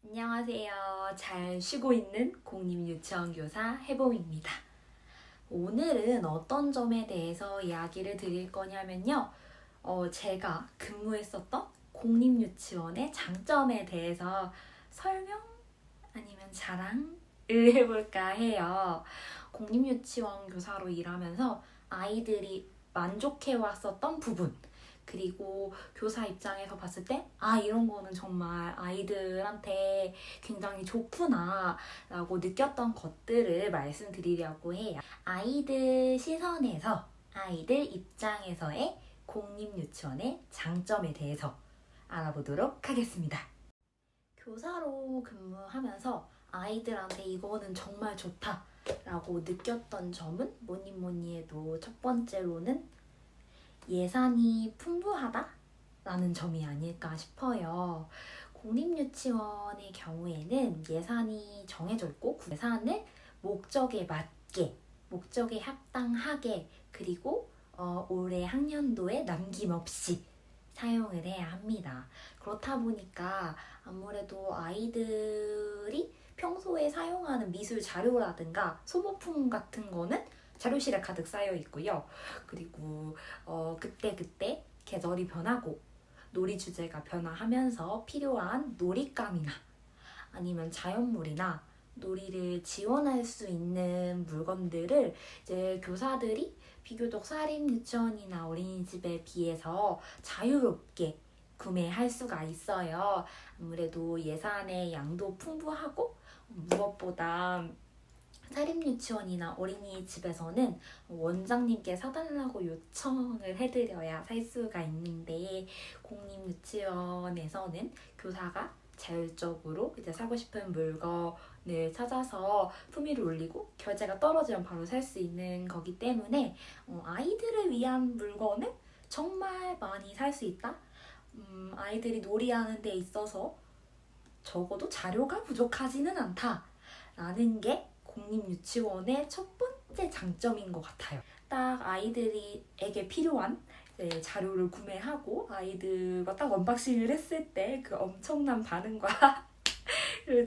안녕하세요. 잘 쉬고 있는 공립유치원 교사 해봄입니다. 오늘은 어떤 점에 대해서 이야기를 드릴 거냐면요. 제가 근무했었던 공립유치원의 장점에 대해서 설명 아니면 자랑을 해볼까 해요. 공립유치원 교사로 일하면서 아이들이 만족해왔었던 부분, 그리고 교사 입장에서 봤을 때, 이런 거는 정말 아이들한테 굉장히 좋구나 라고 느꼈던 것들을 말씀드리려고 해요. 아이들 시선에서, 아이들 입장에서의 공립유치원의 장점에 대해서 알아보도록 하겠습니다. 교사로 근무하면서 아이들한테 이거는 정말 좋다 라고 느꼈던 점은 뭐니 해도 첫 번째로는 예산이 풍부하다 라는 점이 아닐까 싶어요. 공립유치원의 경우에는 예산이 정해져 있고 예산을 목적에 맞게, 목적에 합당하게, 그리고 올해 학년도에 남김없이 사용을 해야 합니다. 그렇다 보니까 아무래도 아이들이 평소에 사용하는 미술 자료라든가 소모품 같은 거는 자료실에 가득 쌓여 있고요. 그리고 그때그때 계절이 변하고 놀이 주제가 변화하면서 필요한 놀잇감이나 아니면 자연물이나 놀이를 지원할 수 있는 물건들을 이제 교사들이 비교적 사립유치원이나 어린이집에 비해서 자유롭게 구매할 수가 있어요. 아무래도 예산의 양도 풍부하고 무엇보다 사립유치원이나 어린이집에서는 원장님께 사달라고 요청을 해드려야 살 수가 있는데, 공립유치원에서는 교사가 자율적으로 이제 사고 싶은 물건을 찾아서 품위를 올리고 결제가 떨어지면 바로 살 수 있는 거기 때문에 아이들을 위한 물건을 정말 많이 살 수 있다. 아이들이 놀이하는 데 있어서 적어도 자료가 부족하지는 않다라는 게 공립유치원의 첫 번째 장점인 것 같아요. 딱 아이들에게 필요한 자료를 구매하고 아이들과 딱 언박싱을 했을 때 그 엄청난 반응과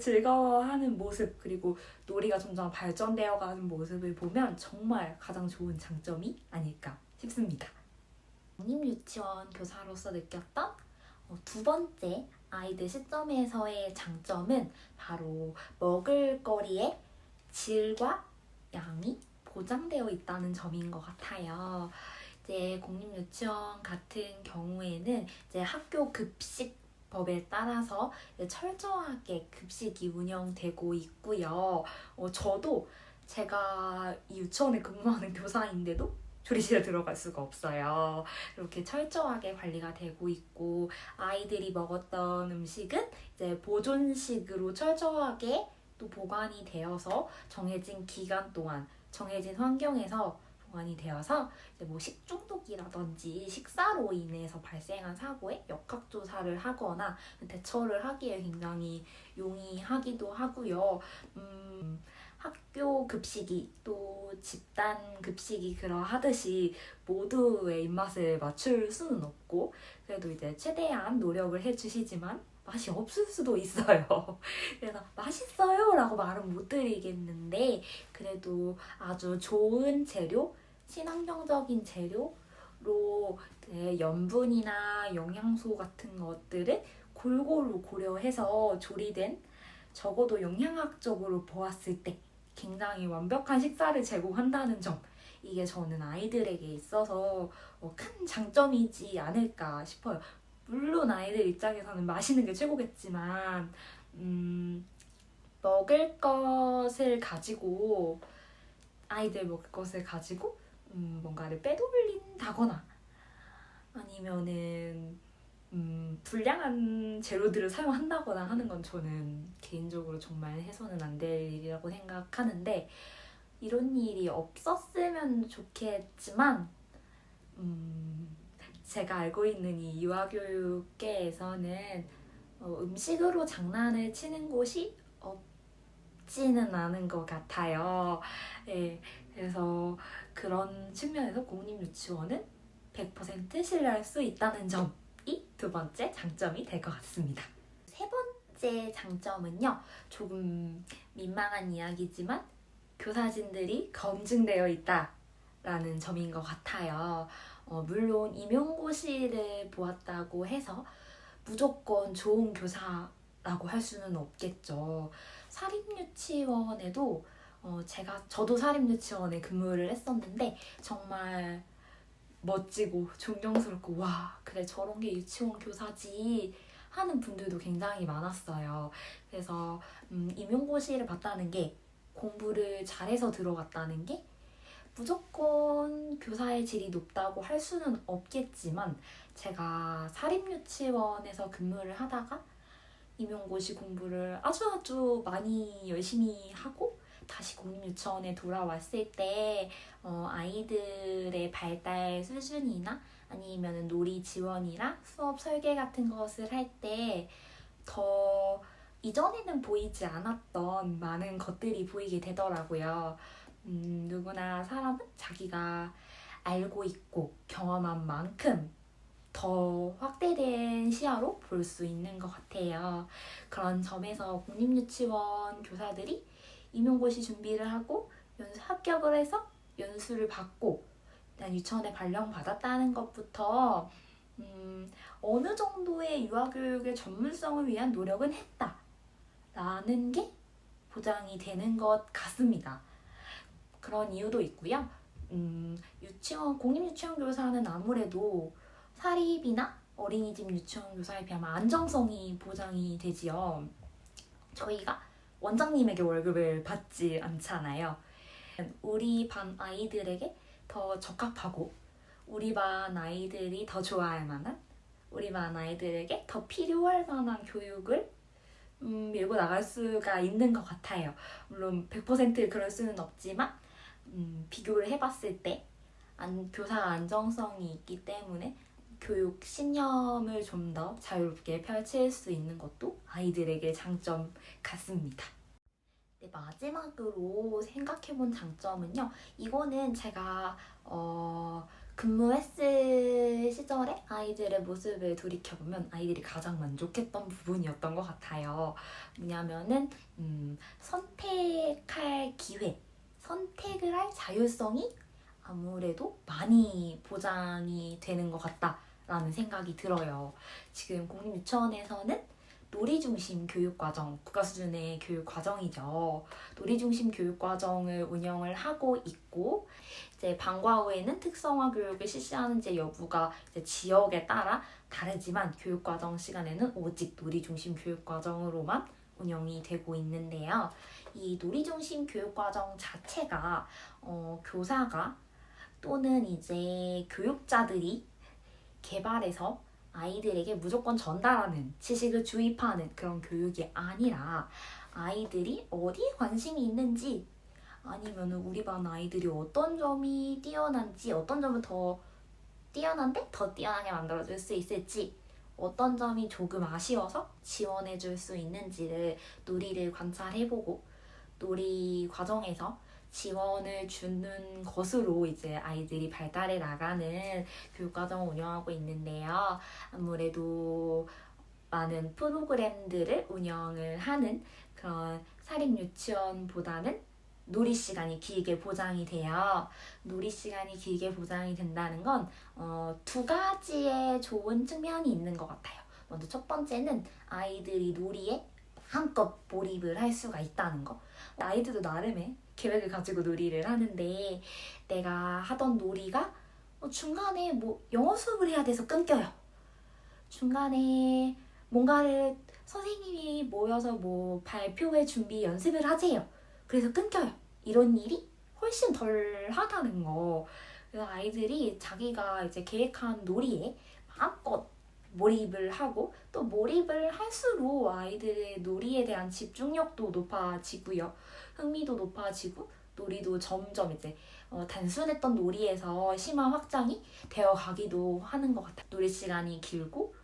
즐거워하는 모습, 그리고 놀이가 점점 발전되어가는 모습을 보면 정말 가장 좋은 장점이 아닐까 싶습니다. 공립유치원 교사로서 느꼈던 두 번째 아이들 시점에서의 장점은 바로 먹을거리의 질과 양이 보장되어 있다는 점인 것 같아요. 이제 공립유치원 같은 경우에는 이제 학교 급식법에 따라서 철저하게 급식이 운영되고 있고요. 저도 제가 이 유치원에 근무하는 교사인데도 조리실에 들어갈 수가 없어요. 이렇게 철저하게 관리가 되고 있고, 아이들이 먹었던 음식은 이제 보존식으로 철저하게 또 보관이 되어서 정해진 기간 동안 정해진 환경에서 보관이 되어서 이제 뭐 식중독이라든지 식사로 인해서 발생한 사고에 역학조사를 하거나 대처를 하기에 굉장히 용이하기도 하고요. 학교 급식이 또 집단 급식이 그러하듯이 모두의 입맛을 맞출 수는 없고, 그래도 이제 최대한 노력을 해주시지만 맛이 없을 수도 있어요. 그래서 맛있어요 라고 말은 못 드리겠는데, 그래도 아주 좋은 재료, 친환경적인 재료로 염분이나 영양소 같은 것들을 골고루 고려해서 조리된, 적어도 영양학적으로 보았을 때 굉장히 완벽한 식사를 제공한다는 점, 이게 저는 아이들에게 있어서 큰 장점이지 않을까 싶어요. 물론 아이들 입장에서는 맛있는 게 최고겠지만 먹을 것을 가지고, 아이들 먹을 것을 가지고 뭔가를 빼돌린다거나 아니면은 불량한 재료들을 사용한다거나 하는 건 저는 개인적으로 정말 해서는 안 될 일이라고 생각하는데, 이런 일이 없었으면 좋겠지만 제가 알고 있는 이 유아교육계에서는 음식으로 장난을 치는 곳이 없지는 않은 것 같아요. 네, 그래서 그런 측면에서 공립유치원은 100% 신뢰할 수 있다는 점이 두 번째 장점이 될 것 같습니다. 세 번째 장점은요. 조금 민망한 이야기지만 교사진들이 검증되어 있다라는 점인 것 같아요. 물론 임용고시를 보았다고 해서 무조건 좋은 교사라고 할 수는 없겠죠. 사립유치원에도 저도 사립유치원에 근무를 했었는데 정말 멋지고 존경스럽고 와 그래 저런 게 유치원 교사지 하는 분들도 굉장히 많았어요. 그래서 임용고시를 봤다는 게 공부를 잘해서 들어갔다는 게 무조건 교사의 질이 높다고 할 수는 없겠지만 제가 사립유치원에서 근무를 하다가 임용고시 공부를 아주 많이 열심히 하고 다시 공립유치원에 돌아왔을 때 아이들의 발달 수준이나 아니면 놀이 지원이랑 수업 설계 같은 것을 할 때 더 이전에는 보이지 않았던 많은 것들이 보이게 되더라고요. 누구나 사람은 자기가 알고 있고 경험한 만큼 더 확대된 시야로 볼 수 있는 것 같아요. 그런 점에서 공립유치원 교사들이 임용고시 준비를 하고 합격을 해서 연수를 받고 유치원에 발령받았다는 것부터 어느 정도의 유아교육의 전문성을 위한 노력은 했다라는 게 보장이 되는 것 같습니다. 그런 이유도 있고요. 공립유치원 교사는 아무래도 사립이나 어린이집 유치원 교사에 비하면 안정성이 보장이 되지요. 저희가 원장님에게 월급을 받지 않잖아요. 우리 반 아이들에게 더 적합하고 우리 반 아이들이 더 좋아할 만한 우리 반 아이들에게 더 필요할 만한 교육을 밀고 나갈 수가 있는 것 같아요. 물론 100% 그럴 수는 없지만 비교를 해봤을 때 교사 안정성이 있기 때문에 교육 신념을 좀 더 자유롭게 펼칠 수 있는 것도 아이들에게 장점 같습니다. 네, 마지막으로 생각해본 장점은요. 이거는 제가 근무했을 시절에 아이들의 모습을 돌이켜보면 아이들이 가장 만족했던 부분이었던 것 같아요. 뭐냐면은 선택할 기회, 선택을 할 자율성이 아무래도 많이 보장이 되는 것 같다라는 생각이 들어요. 지금 공립유치원에서는 놀이중심 교육과정, 국가수준의 교육과정이죠. 놀이중심 교육과정을 운영을 하고 있고 이제 방과 후에는 특성화 교육을 실시하는지 여부가 이제 지역에 따라 다르지만 교육과정 시간에는 오직 놀이중심 교육과정으로만 운영이 되고 있는데요. 이 놀이중심 교육과정 자체가 교사가 또는 이제 교육자들이 개발해서 아이들에게 무조건 전달하는 지식을 주입하는 그런 교육이 아니라 아이들이 어디에 관심이 있는지 아니면 우리 반 아이들이 어떤 점이 뛰어난지 어떤 점을 더 뛰어난데 더 뛰어나게 만들어줄 수 있을지 어떤 점이 조금 아쉬워서 지원해줄 수 있는지를 놀이를 관찰해보고 놀이 과정에서 지원을 주는 것으로 이제 아이들이 발달해 나가는 교육과정을 운영하고 있는데요. 아무래도 많은 프로그램들을 운영을 하는 그런 사립유치원보다는 놀이 시간이 길게 보장이 돼요. 놀이 시간이 길게 보장이 된다는 건 두 가지의 좋은 측면이 있는 것 같아요. 먼저 첫 번째는 아이들이 놀이에 마음껏 몰입을 할 수가 있다는 거. 아이들도 나름의 계획을 가지고 놀이를 하는데 내가 하던 놀이가 중간에 영어 수업을 해야 돼서 끊겨요. 중간에 뭔가를 선생님이 모여서 발표회 준비 연습을 하재요. 그래서 끊겨요. 이런 일이 훨씬 덜 하다는 거. 그래서 아이들이 자기가 이제 계획한 놀이에 마음껏 몰입을 하고 또 몰입을 할수록 아이들의 놀이에 대한 집중력도 높아지고요. 흥미도 높아지고 놀이도 점점 이제 단순했던 놀이에서 심화 확장이 되어 가기도 하는 것 같아요. 놀이 시간이 길고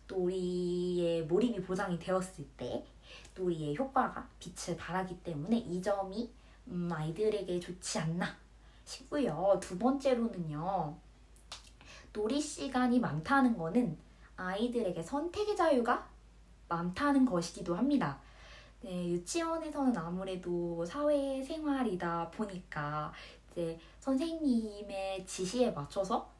놀이에 몰입이 보장이 되었을 때 놀이의 효과가 빛을 발하기 때문에 이 점이 아이들에게 좋지 않나 싶고요. 두 번째로는요. 놀이 시간이 많다는 거는 아이들에게 선택의 자유가 많다는 것이기도 합니다. 네, 유치원에서는 아무래도 사회생활이다 보니까 이제 선생님의 지시에 맞춰서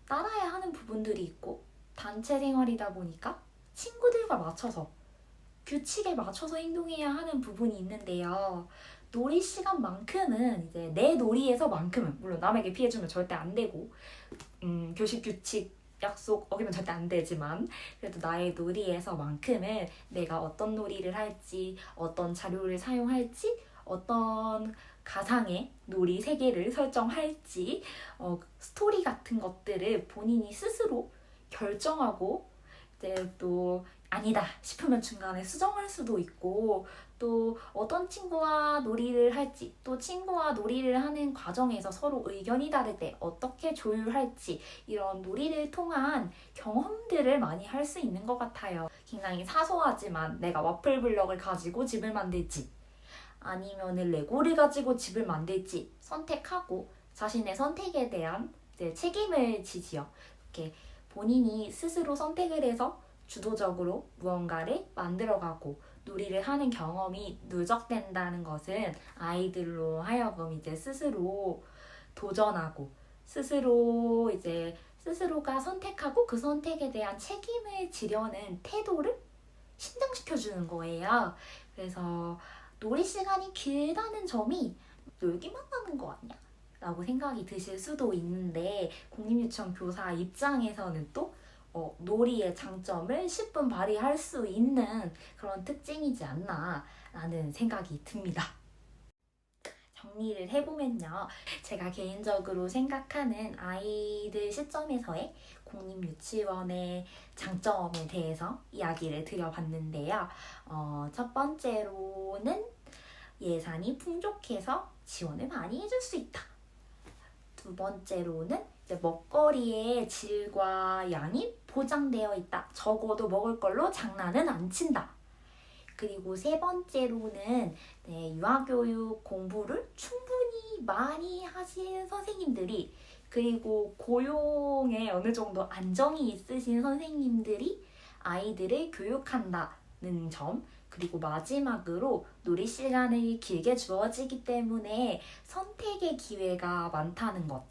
따라야 하는 부분들이 있고, 단체 생활이다 보니까 친구들과 맞춰서 규칙에 맞춰서 행동해야 하는 부분이 있는데요. 놀이 시간만큼은 이제 내 놀이에서만큼은, 물론 남에게 피해주면 절대 안 되고 교식 규칙 약속 어기면 절대 안 되지만, 그래도 나의 놀이에서만큼은 내가 어떤 놀이를 할지, 어떤 자료를 사용할지, 어떤 가상의 놀이 세계를 설정할지, 스토리 같은 것들을 본인이 스스로 결정하고, 이제 또 아니다 싶으면 중간에 수정할 수도 있고, 또 어떤 친구와 놀이를 할지, 또 친구와 놀이를 하는 과정에서 서로 의견이 다를 때 어떻게 조율할지, 이런 놀이를 통한 경험들을 많이 할 수 있는 것 같아요. 굉장히 사소하지만 내가 와플 블럭을 가지고 집을 만들지, 아니면 레고를 가지고 집을 만들지 선택하고 자신의 선택에 대한 이제 책임을 지지요. 이렇게 본인이 스스로 선택을 해서 주도적으로 무언가를 만들어가고 놀이를 하는 경험이 누적된다는 것은 아이들로 하여금 이제 스스로 도전하고, 스스로 이제 스스로가 선택하고 그 선택에 대한 책임을 지려는 태도를 신장시켜주는 거예요. 그래서 놀이 시간이 길다는 점이 놀기만 하는 거 아니야? 라고 생각이 드실 수도 있는데, 공립유치원 교사 입장에서는 또 놀이의 장점을 10분 발휘할 수 있는 그런 특징이지 않나 라는 생각이 듭니다. 정리를 해보면요. 제가 개인적으로 생각하는 아이들 시점에서의 공립유치원의 장점에 대해서 이야기를 드려봤는데요. 첫 번째로는 예산이 풍족해서 지원을 많이 해줄 수 있다. 두 번째로는 이제 먹거리의 질과 양이 보장되어 있다. 적어도 먹을 걸로 장난은 안 친다. 그리고 세 번째로는 유아교육 공부를 충분히 많이 하신 선생님들이, 그리고 고용에 어느 정도 안정이 있으신 선생님들이 아이들을 교육한다는 점, 그리고 마지막으로 놀이 시간이 길게 주어지기 때문에 선택의 기회가 많다는 것,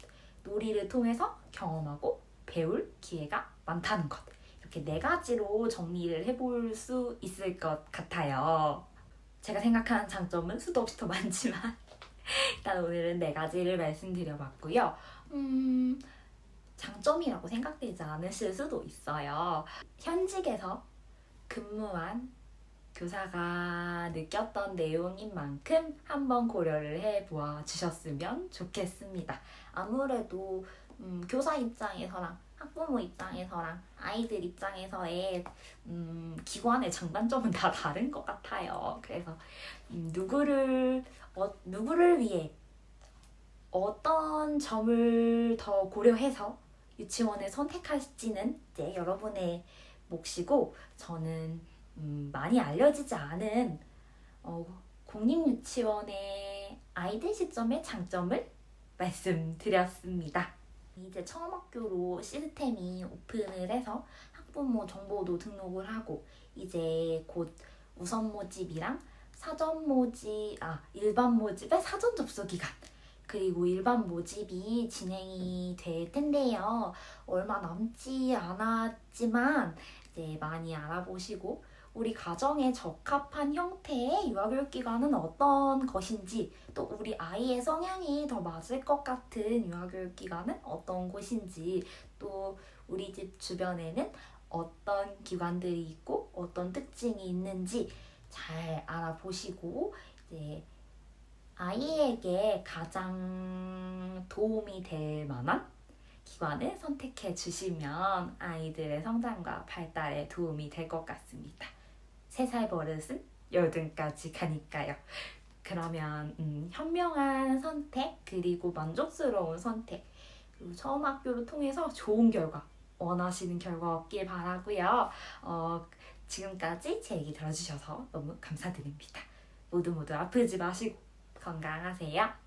놀이를 통해서 경험하고 배울 기회가 많다는 것, 이렇게 네 가지로 정리를 해볼 수 있을 것 같아요. 제가 생각하는 장점은 수도 없이 더 많지만 일단 오늘은 네 가지를 말씀드려봤고요. 장점이라고 생각되지 않으실 수도 있어요. 현직에서 근무한 교사가 느꼈던 내용인 만큼 한번 고려를 해보아 주셨으면 좋겠습니다. 아무래도 교사 입장에서랑 학부모 입장에서랑 아이들 입장에서의 기관의 장단점은 다 다른 것 같아요. 그래서 누구를 위해 어떤 점을 더 고려해서 유치원을 선택할지는 이제 여러분의 몫이고, 저는 많이 알려지지 않은 공립유치원의 아이들 시점의 장점을 말씀드렸습니다. 이제 처음 학교로 시스템이 오픈을 해서 학부모 정보도 등록을 하고, 이제 곧 우선 모집이랑 일반 모집의 사전 접수 기간, 그리고 일반 모집이 진행이 될 텐데요. 얼마 남지 않았지만 이제 많이 알아보시고, 우리 가정에 적합한 형태의 유아교육기관은 어떤 것인지, 또 우리 아이의 성향이 더 맞을 것 같은 유아교육기관은 어떤 곳인지, 또 우리 집 주변에는 어떤 기관들이 있고 어떤 특징이 있는지 잘 알아보시고, 이제 아이에게 가장 도움이 될 만한 기관을 선택해 주시면 아이들의 성장과 발달에 도움이 될 것 같습니다. 3살 버릇은 8등까지 가니까요. 그러면 현명한 선택, 그리고 만족스러운 선택, 그리고 처음 학교를 통해서 좋은 결과, 원하시는 결과 얻길 바라고요. 지금까지 제 얘기 들어주셔서 너무 감사드립니다. 모두 아프지 마시고 건강하세요.